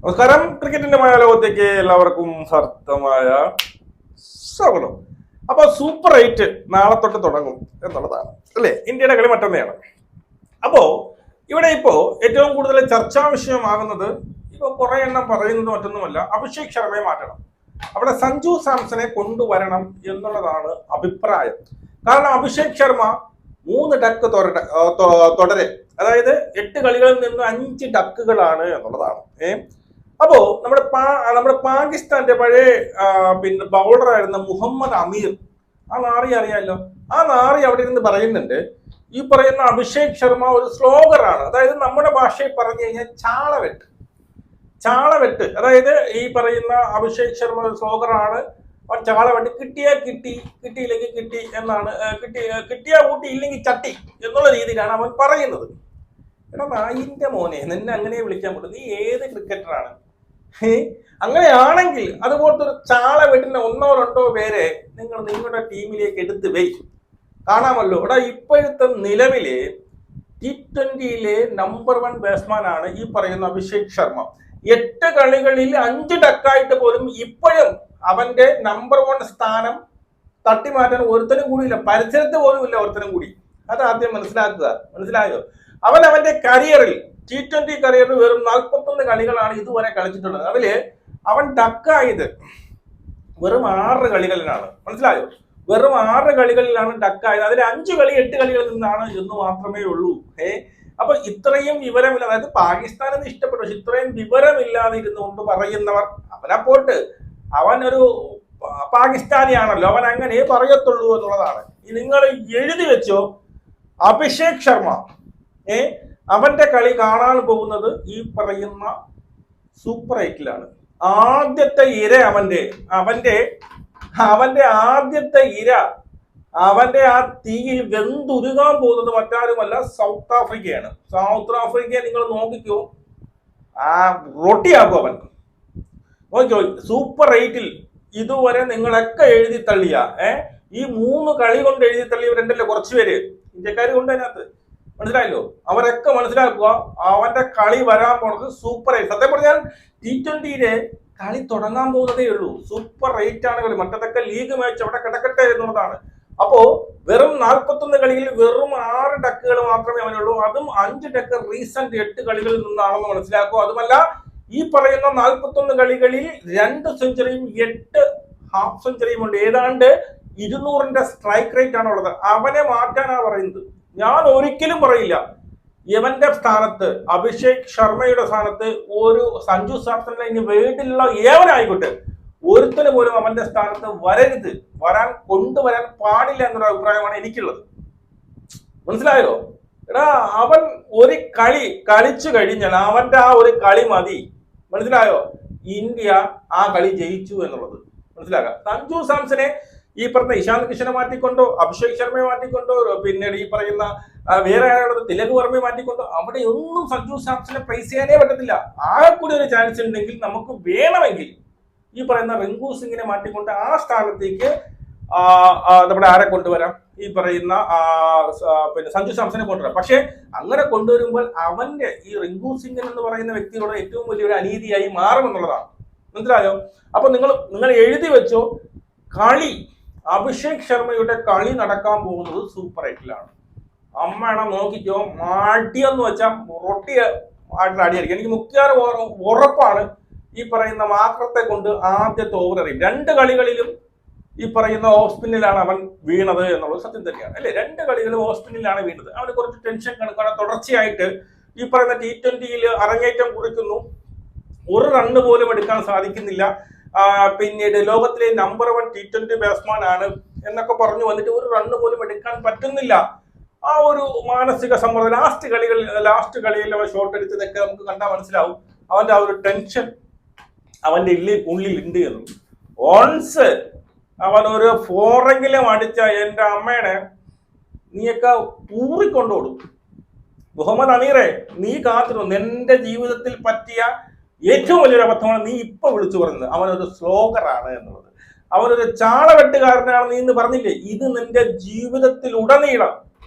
നമസ്കാരം. ക്രിക്കറ്റിന്റെ ലോകത്തേക്ക് എല്ലാവർക്കും ശക്തമായ സ്വാഗതം. അപ്പൊ സൂപ്പർ 8 നാളെ തൊട്ട് തുടങ്ങും എന്നുള്ളതാണ് അല്ലേ? ഇന്ത്യയുടെ കളി മറ്റൊന്നെയാണ്. അപ്പോ ഇവിടെ ഏറ്റവും കൂടുതൽ ചർച്ചാ വിഷയമാകുന്നത് കുറെ എണ്ണം പറയുന്നത് മറ്റൊന്നുമല്ല, അഭിഷേക് ശർമ്മയെ മാറ്റണം, അവിടെ സഞ്ജു സാംസനെ കൊണ്ടുവരണം എന്നുള്ളതാണ് അഭിപ്രായം. കാരണം അഭിഷേക് ശർമ്മ 3 ഡക്ക് തുടരെ, അതായത് 8 കളികളിൽ നിന്ന് 5 ഡക്കുകളാണ് എന്നുള്ളതാണ്. അപ്പോ നമ്മുടെ പാകിസ്ഥാന്റെ പഴയ ബൗളറായിരുന്ന മുഹമ്മദ് അമീർ, ആ നാറി അറിയാമല്ലോ, ആ നാറി അവിടെ ഇരുന്ന് പറയുന്നുണ്ട്, ഈ പറയുന്ന അഭിഷേക് ശർമ്മ ഒരു സ്ലോഗറാണ്. അതായത് നമ്മുടെ ഭാഷയിൽ പറഞ്ഞു കഴിഞ്ഞാൽ ചാളവെട്ട്. അതായത് ഈ പറയുന്ന അഭിഷേക് ശർമ്മ ഒരു സ്ലോഗറാണ്, ചാളവെട്ട്. കിട്ടിയാൽ കിട്ടി, കിട്ടിയില്ലെങ്കിൽ കിട്ടി എന്നാണ്, കിട്ടിയാ ഊട്ടി, ഇല്ലെങ്കിൽ ചട്ടി എന്നുള്ള രീതിയിലാണ് അവൻ പറയുന്നത്. എടാ നായിന്റെ മോനെ, നിന്നെ അങ്ങനെ വിളിക്കാൻ പറ്റും? നീ ഏത് ക്രിക്കറ്ററാണ്? അങ്ങനെയാണെങ്കിൽ അതുപോലത്തെ ഒരു ചാളവെട്ടിന്റെ 1-2 പേരെ നിങ്ങൾ നിങ്ങളുടെ ടീമിലേക്ക് എടുത്ത് വെയ്. കാണാമല്ലോ, ഇവിടെ ഇപ്പോഴത്തെ നിലവിലെ T20 നമ്പർ 1 ബാറ്റ്സ്മാൻ ആണ് ഈ പറയുന്ന അഭിഷേക് ശർമ്മ. 8 കളികളിൽ 5 ഡക്കായിട്ട് പോലും ഇപ്പോഴും അവന്റെ നമ്പർ 1 സ്ഥാനം തട്ടിമാറ്റാൻ ഒരുത്തനും കൂടിയില്ല, പരിസരത്ത് പോലും ഇല്ല ഒരുത്തനും കൂടി. അത് ആദ്യം മനസ്സിലാക്കുക. മനസ്സിലായോ? അവന്റെ കരിയറിൽ T20 കരിയറിൽ വെറും 41 കളികളാണ് ഇതുവരെ കളിച്ചിട്ടുള്ളത്. അതില് അവൻ ഡക്കായത് വെറും 6 കളികളിലാണ്. മനസ്സിലായോ? വെറും 6 കളികളിലാണ് ഡക്കായത്. അതിൽ 5 കളി 8 കളികളിൽ നിന്നാണ് എന്ന് മാത്രമേ ഉള്ളൂ. അപ്പൊ ഇത്രയും വിവരമില്ല, അതായത് പാകിസ്ഥാനെന്ന് ഇഷ്ടപ്പെട്ടു, പക്ഷെ ഇത്രയും വിവരമില്ലാതെ ഇരുന്നുകൊണ്ട് പറയുന്നവർ, അവനെ പോട്ട്, അവൻ ഒരു പാകിസ്ഥാനിയാണല്ലോ, അവൻ അങ്ങനെ പറയത്തുള്ളൂ എന്നുള്ളതാണ്. നിങ്ങൾ എഴുതി വെച്ചോ, അഭിഷേക് ശർമ്മ അവന്റെ കളി കാണാൻ പോകുന്നത് ഈ പറയുന്ന സൂപ്പർ 8 ആദ്യത്തെ ഇര അവന്റെ ആദ്യത്തെ ഇര, അവന്റെ ആ തീയിൽ വെന്തുരുകാൻ പോകുന്നത് മറ്റാരുമല്ല, സൗത്ത് ആഫ്രിക്കയാണ്. സൗത്ത് ആഫ്രിക്കയെ നിങ്ങൾ നോക്കിക്കോ, റൊട്ടിയാക്കും അവൻ. നോക്കിക്കോ, സൂപ്പർ 8 ഇതുവരെ നിങ്ങളൊക്കെ എഴുതി തള്ളിയ ഈ 3 കളി കൊണ്ട് എഴുതി തള്ളിയവരുണ്ടല്ലോ കുറച്ചു പേര്, ഇന്ത്യക്കാർ കൊണ്ട് അതിനകത്ത്. മനസ്സിലായല്ലോ? അവരൊക്കെ മനസ്സിലാക്കുക, അവന്റെ കളി വരാൻ പോണത് സൂപ്പർ 8. സത്യം പറഞ്ഞാൽ T20 കളി തുടങ്ങാൻ പോകുന്നതേ ഉള്ളൂ. സൂപ്പർ 8 ആണ് കളി. മറ്റതൊക്കെ ലീഗ് മാച്ച് അവിടെ കിടക്കട്ടെ എന്നുള്ളതാണ്. അപ്പോ വെറും 41 കളിയിൽ വെറും 6 ഡക്കുകൾ മാത്രമേ അവനുള്ളൂ. അതും 5 ഡക്ക് റീസെന്റ് 8 കളികളിൽ നിന്നാണെന്ന് മനസ്സിലാക്കുക. അതുമല്ല, ഈ പറയുന്ന 41 കളികളിൽ 2 സെഞ്ചുറിയും 8 ഹാഫ് സെഞ്ചുറിയും ഉണ്ട്. ഏതാണ്ട് 200ന്റെ സ്ട്രൈക്ക് റേറ്റ് ആണുള്ളത്. അവനെ മാറ്റാനാ പറയുന്നത്. ഞാൻ ഒരിക്കലും പറയില്ല ഇവന്റെ സ്ഥാനത്ത്, അഭിഷേക് ശർമ്മയുടെ സ്ഥാനത്ത് ഒരു സഞ്ജു സാംസണിനെ ഇനി വേണ്ടിയുള്ള ഏവനായിക്കോട്ടെ, ഒരുത്തന് പോലും അവന്റെ സ്ഥാനത്ത് കൊണ്ടുവരാൻ പാടില്ല എന്നൊരു അഭിപ്രായമാണ് എനിക്കുള്ളത്. മനസ്സിലായോ? എടാ, അവൻ ഒരു കളി കളിച്ചു കഴിഞ്ഞാൽ അവന്റെ ആ ഒരു കളി മതി. മനസ്സിലായോ? ഇന്ത്യ ആ കളി ജയിച്ചു എന്നുള്ളത് മനസ്സിലാക്കാം. സഞ്ജു സാംസനെ ഈ പറഞ്ഞ ഇഷാന്ത് കിഷനെ മാറ്റിക്കൊണ്ടോ, അഭിഷേക് ശർമ്മയെ മാറ്റിക്കൊണ്ടോ, പിന്നീട് ഈ പറയുന്ന വേറെ ആളുള്ളത് തിലക് വർമ്മയെ മാറ്റിക്കൊണ്ടോ, അവിടെ ഒന്നും സഞ്ജു സാംസനെ പ്രൈസ് ചെയ്യാനേ പറ്റത്തില്ല. ആകെ കൂടി ഒരു ചാൻസ് ഉണ്ടെങ്കിൽ നമുക്ക് വേണമെങ്കിൽ ഈ പറയുന്ന റിങ്കു സിംഗിനെ മാറ്റിക്കൊണ്ട് ആ സ്ഥാനത്തേക്ക് നമ്മുടെ ആരെ കൊണ്ടുവരാം, ഈ പറയുന്ന സഞ്ജു സാംസനെ കൊണ്ടുവരാം. പക്ഷെ അങ്ങനെ കൊണ്ടുവരുമ്പോൾ അവന്റെ ഈ റിങ്കു സിംഗൻ എന്ന് പറയുന്ന വ്യക്തിയോട് ഏറ്റവും വലിയൊരു അനീതിയായി മാറുമെന്നുള്ളതാണ്. മനസ്സിലായോ? അപ്പൊ നിങ്ങൾ എഴുതി വെച്ചോ, കളി അഭിഷേക് ശർമ്മയുടെ കളി നടക്കാൻ പോകുന്നത് സൂപ്പർ 8 അമ്മേണ നോക്കിക്കോ. മാട്ടിയെന്ന് വെച്ചാൽ റൊട്ടി ആയിട്ട് അടിയായിരിക്കും. എനിക്ക് മുഖ്യാറ് ഉറപ്പാണ് ഈ പറയുന്ന മാക്രത്തെ കൊണ്ട് ആദ്യത്തെ ഓവർ എറിയും. 2 കളികളിലും ഈ പറയുന്ന ഓഫ് സ്പിന്നിലാണ് അവൻ വീണത് എന്നുള്ളത് സത്യം തന്നെയാണ് അല്ലെ? 2 കളികളും ഓഫ് സ്പിന്നിലാണ് വീണത്. അവന് കുറച്ച് ടെൻഷൻ കണക്കാണ്. തുടർച്ചയായിട്ട് ഈ പറയുന്ന T20 അരങ്ങേറ്റം കുറിക്കുന്നു, ഒരു റണ്ണ് പോലും എടുക്കാൻ സാധിക്കുന്നില്ല. പിന്നീട് ലോകത്തിലെ നമ്പർ 1 T20 ബാറ്റ്സ്മാൻ ആണ് എന്നൊക്കെ പറഞ്ഞു വന്നിട്ട് ഒരു റണ്ണ് പോലും എടുക്കാൻ പറ്റുന്നില്ല. ആ ഒരു മാനസിക സമ്മർദ്ദം ലാസ്റ്റ് കളിയിൽ അവൻ ഷോട്ട് അടിച്ചതൊക്കെ നമുക്ക് കണ്ടാൽ മനസ്സിലാവും. അവന്റെ ആ ഒരു ടെൻഷൻ അവന്റെ ഉള്ളിൽ ഉണ്ട് എന്ന്. ഓൺസ് അവൻ ഒരു 4 അടിച്ച എന്റെ അമ്മേനെ നീയൊക്കെ പൂറിക്കൊണ്ടോടും. മുഹമ്മദ് അമീറെ, നീ കാത്തിരുന്നു. നിന്റെ ജീവിതത്തിൽ പറ്റിയ ഏറ്റവും വലിയൊരു അബദ്ധമാണ് നീ ഇപ്പൊ വിളിച്ചു പറഞ്ഞത്. അവനൊരു സ്ലോഗറാണ് എന്നുള്ളത്, അവനൊരു ചാളവെട്ടുകാരനാണ് നീ എന്ന് പറഞ്ഞില്ലേ? ഇത് നിന്റെ ജീവിതത്തിൽ ഉടനീളം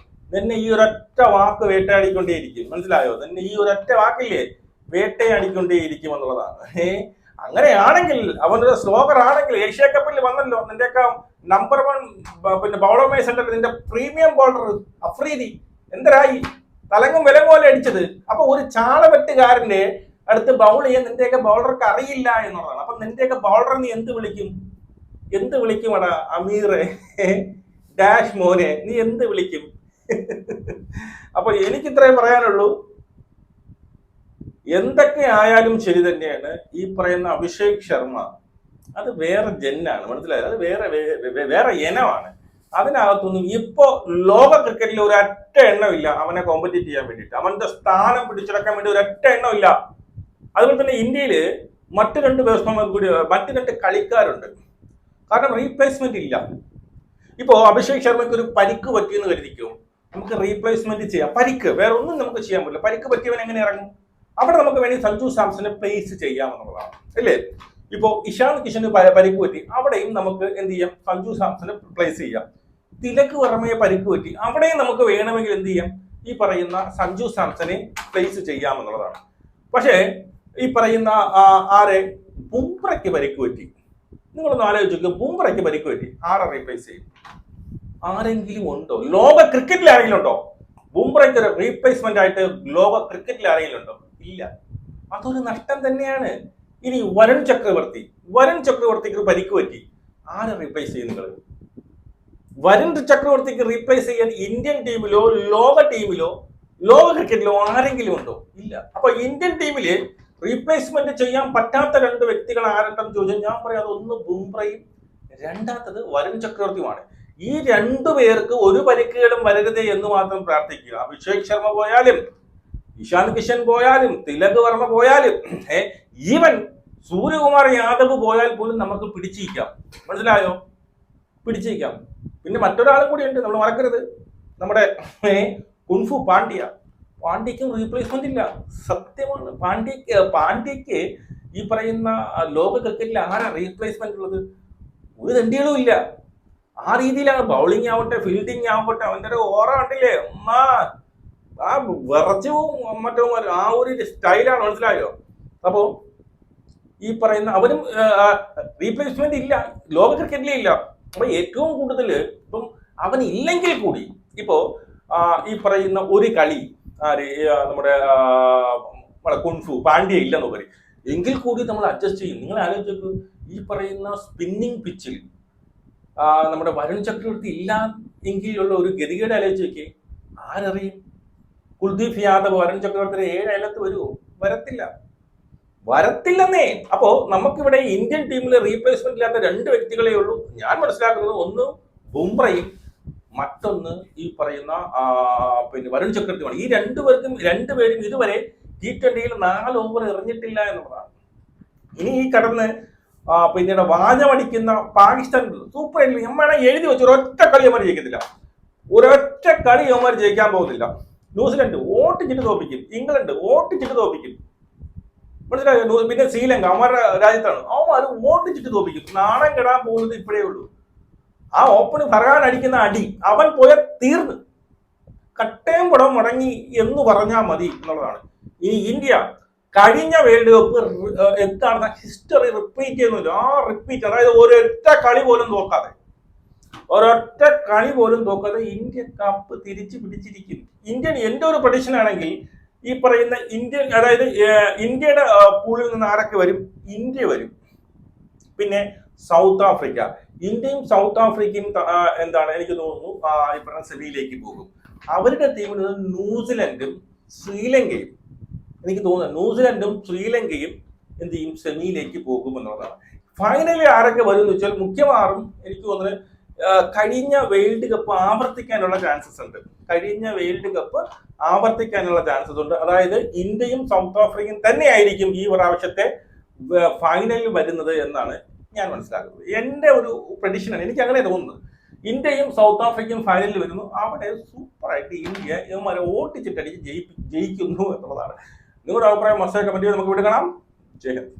നിന്നെ ഈ ഒരൊറ്റ വാക്ക് വേട്ടയാടിക്കൊണ്ടേയിരിക്കും. മനസ്സിലായോ? നിന്നെ ഈ ഒരൊറ്റ വാക്കില്ലേ വേട്ടയാടിക്കൊണ്ടേയിരിക്കും എന്നുള്ളതാണ്. അങ്ങനെയാണെങ്കിൽ അവനൊരു സ്ലോഗർ ആണെങ്കിൽ ഏഷ്യ കപ്പിൽ വന്നല്ലോ നിന്റെയൊക്കെ നമ്പർ 1 പിന്നെ ബൗളർമേഴ്സ് ഉണ്ടല്ലോ, നിന്റെ പ്രീമിയം ബൗളർ അഫ്രീദി എന്തരായി? തലങ്ങും വില പോലെ അടിച്ചത്. അപ്പൊ ഒരു ചാളവെട്ടുകാരന്റെ അടുത്ത് ബൗൾ ചെയ്യാൻ നിന്റെയൊക്കെ ബൗളർക്ക് അറിയില്ല എന്നുള്ളതാണ്. അപ്പൊ നിന്റെയൊക്കെ ബൗളർ നീ എന്ത് വിളിക്കും? എന്ത് വിളിക്കും? അടാ അമീറെ ഡാഷ് മോനെ, നീ എന്ത് വിളിക്കും? അപ്പൊ എനിക്ക് ഇത്രയും പറയാനുള്ളൂ. എന്തൊക്കെ ആയാലും ശരി തന്നെയാണ്, ഈ പറയുന്ന അഭിഷേക് ശർമ്മ അത് വേറെ ജെന്നാണ്, മനസ്സിലായത്? അത് വേറെ ഇനമാണ്. അതിനകത്തൊന്നും ഇപ്പോ ലോക ക്രിക്കറ്റിൽ ഒരൊറ്റ എണ്ണമില്ല അവനെ കോമ്പറ്റീറ്റ് ചെയ്യാൻ വേണ്ടിയിട്ട്, അവന്റെ സ്ഥാനം പിടിച്ചെടുക്കാൻ വേണ്ടി ഒരൊറ്റ എണ്ണമില്ല. അതുപോലെ തന്നെ ഇന്ത്യയില് മറ്റു 2 ബാറ്റ്സ്മാൻമാർ കൂടി, മറ്റു 2 കളിക്കാരുണ്ട്. കാരണം റീപ്ലേസ്മെന്റ് ഇല്ല. ഇപ്പോ അഭിഷേക് ശർമ്മയ്ക്ക് ഒരു പരിക്ക് പറ്റിയെന്ന് കരുതിക്കും, നമുക്ക് റീപ്ലേസ്മെന്റ് ചെയ്യാം. പരിക്ക് വേറെ ഒന്നും നമുക്ക് ചെയ്യാൻ പറ്റില്ല. പരിക്ക് പറ്റിയവൻ എങ്ങനെ ഇറങ്ങും? അവിടെ നമുക്ക് വേണ്ടി സഞ്ജു സാംസനെ പ്ലേസ് ചെയ്യാമെന്നുള്ളതാണ്, അല്ലേ? ഇപ്പോ ഇഷാൻ കിഷന് പരിക്ക് പറ്റി, അവിടെയും നമുക്ക് എന്ത് ചെയ്യാം? സഞ്ജു സാംസനെ പ്ലേസ് ചെയ്യാം. തിലക് വർമ്മയെ പരിക്ക് പറ്റി, അവിടെയും നമുക്ക് വേണമെങ്കിൽ എന്ത് ചെയ്യാം? ഈ പറയുന്ന സഞ്ജു സാംസനെ പ്ലേസ് ചെയ്യാമെന്നുള്ളതാണ്. പക്ഷേ ഈ പറയുന്ന ബുംറയ്ക്ക് പരിക്ക് പറ്റി. നിങ്ങളൊന്ന് ആലോചിച്ചു, ബുംറയ്ക്ക് പരിക്ക് പറ്റി, ആരെ റീപ്ലേസ് ചെയ്യും? ആരെങ്കിലും ഉണ്ടോ? ലോക ക്രിക്കറ്റിൽ ആരെങ്കിലും ഉണ്ടോ? ബുംറയ്ക്ക് ഒരു റീപ്ലേസ്മെന്റ് ആയിട്ട് ലോക ക്രിക്കറ്റിൽ ആരെങ്കിലും ഉണ്ടോ? ഇല്ല. അതൊരു നഷ്ടം തന്നെയാണ്. ഇനി വരുൺ ചക്രവർത്തിക്ക് പരിക്ക് പറ്റി, ആരെ റീപ്ലേസ് ചെയ്യും നിങ്ങൾ? വരുൺ ചക്രവർത്തിക്ക് റീപ്ലേസ് ചെയ്യാൻ ഇന്ത്യൻ ടീമിലോ ലോക ടീമിലോ ലോക ക്രിക്കറ്റിലോ ആരെങ്കിലും ഉണ്ടോ? ഇല്ല. അപ്പൊ ഇന്ത്യൻ ടീമില് റീപ്ലേസ്മെന്റ് ചെയ്യാൻ പറ്റാത്ത 2 വ്യക്തികൾ ആരുണ്ടെന്ന് ചോദിച്ചാൽ ഞാൻ പറയാം, ഒന്ന് ബുംറയും രണ്ടാമത്തത് വരുൺ ചക്രവർത്തിയുമാണ്. ഈ 2 പേർക്ക് ഒരു പരിക്കുകളും വരരുതേ എന്ന് മാത്രം പ്രാർത്ഥിക്കുക. അഭിഷേക് ശർമ്മ പോയാലും, ഇഷാൻ കിഷൻ പോയാലും, തിലക് വർമ്മ പോയാലും, ഈവൻ സൂര്യകുമാർ യാദവ് പോയാൽ പോലും നമുക്ക് പിടിച്ചിരിക്കാം. മനസ്സിലായോ? പിടിച്ചിരിക്കാം. പിന്നെ മറ്റൊരാളും കൂടി ഉണ്ട്, നമ്മൾ മറക്കരുത്, നമ്മുടെ കുൻഫു പാണ്ഡ്യക്കും റീപ്ലേസ്മെന്റ് ഇല്ല. സത്യമാണ്. പാണ്ഡ്യക്ക് ഈ പറയുന്ന ലോക ക്രിക്കറ്റിൽ ആരാ റീപ്ലേസ്മെന്റ് ഉള്ളത്? ഒരു തണ്ടികളും ഇല്ല. ആ രീതിയിലാണ് ബൗളിംഗ് ആവട്ടെ, ഫീൽഡിംഗ് ആവട്ടെ, അവന്റെ ഒരു ഓറ കണ്ടില്ലേ? ആ വിറച്ചവും മറ്റോ ആ ഒരു സ്റ്റൈലാണ്, മനസ്സിലായോ? അപ്പോ ഈ പറയുന്ന അവനും റീപ്ലേസ്മെന്റ് ഇല്ല, ലോക ക്രിക്കറ്റിലേ ഇല്ല. അപ്പൊ ഏറ്റവും കൂടുതൽ ഇപ്പം അവൻ ഇല്ലെങ്കിൽ കൂടി ഇപ്പോ ഈ പറയുന്ന ഒരു കളി നമ്മുടെ കുൻഫു പാണ്ഡ്യ ഇല്ലെന്ന് പറയും, എങ്കിൽ കൂടി നമ്മൾ അഡ്ജസ്റ്റ് ചെയ്യും. നിങ്ങൾ ആലോചിച്ചു, ഈ പറയുന്ന സ്പിന്നിങ് പിച്ചിൽ നമ്മുടെ വരുൺ ചക്രവർത്തി ഇല്ല എങ്കിലുള്ള ഒരു ഗതികേട് ആലോചിച്ച് നോക്കി. ആരറിയും? കുൽദീപ് യാദവ് വരുൺ ചക്രവർത്തിയുടെ 7 അയലത്ത് വരുമോ? വരത്തില്ലെന്നേ. അപ്പോ നമുക്കിവിടെ ഇന്ത്യൻ ടീമിൽ റീപ്ലേസ്മെന്റ് ഇല്ലാത്ത 2 വ്യക്തികളെ ഉള്ളൂ ഞാൻ മനസ്സിലാക്കുന്നത്. ഒന്ന് ബുംറയും, മറ്റൊന്ന് ഈ പറയുന്ന പിന്നെ വരുൺ ചക്രവർത്തിയുമാണ്. ഈ 2 പേരും ഇതുവരെ T20യിൽ 4 ഓവർ എറിഞ്ഞിട്ടില്ല എന്നുള്ളതാണ്. ഇനി ഈ കടന്ന് പിന്നീട് വാചമടിക്കുന്ന പാകിസ്ഥാൻ സൂപ്പർ എമ്മാണ് എഴുതി വെച്ച് ഒരൊറ്റ കളി അവന്മാർ ജയിക്കത്തില്ല. ഒരൊറ്റ കളി അവന്മാർ ജയിക്കാൻ പോകുന്നില്ല. ന്യൂസിലൻഡ് ഓട്ടിച്ചിട്ട് തോപ്പിക്കും, ഇംഗ്ലണ്ട് ഓട്ടിച്ചിട്ട് തോപ്പിക്കും, മനസ്സിലായോ? പിന്നെ ശ്രീലങ്ക അവന്മാരുടെ രാജ്യത്താണ്, അവന്മാർ ഓട്ടിച്ചിട്ട് തോപ്പിക്കും. നാണം കെടാൻ പോകുന്നത് ഇപ്പോഴേ ഉള്ളൂ. ആ ഓപ്പണ് ഫർഹാൻ അടിക്കുന്ന അടി അവൻ പോയ തീർന്ന്, കട്ടയം പടം മുടങ്ങി എന്ന് പറഞ്ഞാൽ മതി എന്നുള്ളതാണ്. ഈ ഇന്ത്യ കഴിഞ്ഞ വേൾഡ് കപ്പ് എന്താണ് ഹിസ്റ്ററി റിപ്പീറ്റ് ചെയ്യുന്നില്ല. ആ റിപ്പീറ്റ്, അതായത് ഒരൊറ്റ കളി പോലും തോക്കാതെ ഇന്ത്യ കപ്പ് തിരിച്ചു പിടിച്ചിരിക്കും. എന്റെ ഒരു പ്രഡിക്ഷൻ ആണെങ്കിൽ ഈ പറയുന്ന ഇന്ത്യൻ, അതായത് ഇന്ത്യയുടെ പൂളിൽ നിന്ന് ആരൊക്കെ വരും? ഇന്ത്യ വരും, പിന്നെ സൗത്ത് ആഫ്രിക്ക. ഇന്ത്യയും സൗത്ത് ആഫ്രിക്കയും എന്താണ് എനിക്ക് തോന്നുന്നു ഈ പറഞ്ഞ സെമിയിലേക്ക് പോകും. അവരുടെ ടീമിൽ നിന്ന് ന്യൂസിലൻഡും ശ്രീലങ്കയും, എനിക്ക് തോന്നുന്നു ന്യൂസിലൻഡും ശ്രീലങ്കയും എന്ത് ചെയ്യും? സെമിയിലേക്ക് പോകുമെന്നുള്ളതാണ്. ഫൈനലി ആരൊക്കെ വരും എന്ന് വെച്ചാൽ മിക്കവാറും എനിക്ക് തോന്നുന്നത് കഴിഞ്ഞ വേൾഡ് കപ്പ് ആവർത്തിക്കാനുള്ള ചാൻസസ് ഉണ്ട്. അതായത് ഇന്ത്യയും സൗത്ത് ആഫ്രിക്കയും തന്നെയായിരിക്കും ഈ പ്രാവശ്യത്തെ ഫൈനലിൽ വരുന്നത് എന്നാണ് ഞാൻ മനസ്സിലാക്കുന്നത്. എന്റെ ഒരു പ്രഡിക്ഷനാണ്, എനിക്ക് അങ്ങനെ തോന്നുന്നത്. ഇന്ത്യയും സൗത്ത് ആഫ്രിക്കയും ഫൈനലിൽ വരുന്നു. അവിടെ സൂപ്പറായിട്ട് ഇന്ത്യ ഇവന്മാരെ ഓട്ടിച്ചിട്ടടിച്ച് ജയിക്കുന്നു എന്നുള്ളതാണ്. നിങ്ങളുടെ അഭിപ്രായം മസ്റ്റായി കമന്റ് ചെയ്ത് നമുക്ക് ഇവിടെ കാണാം. ജയ് ഹിന്ദ്.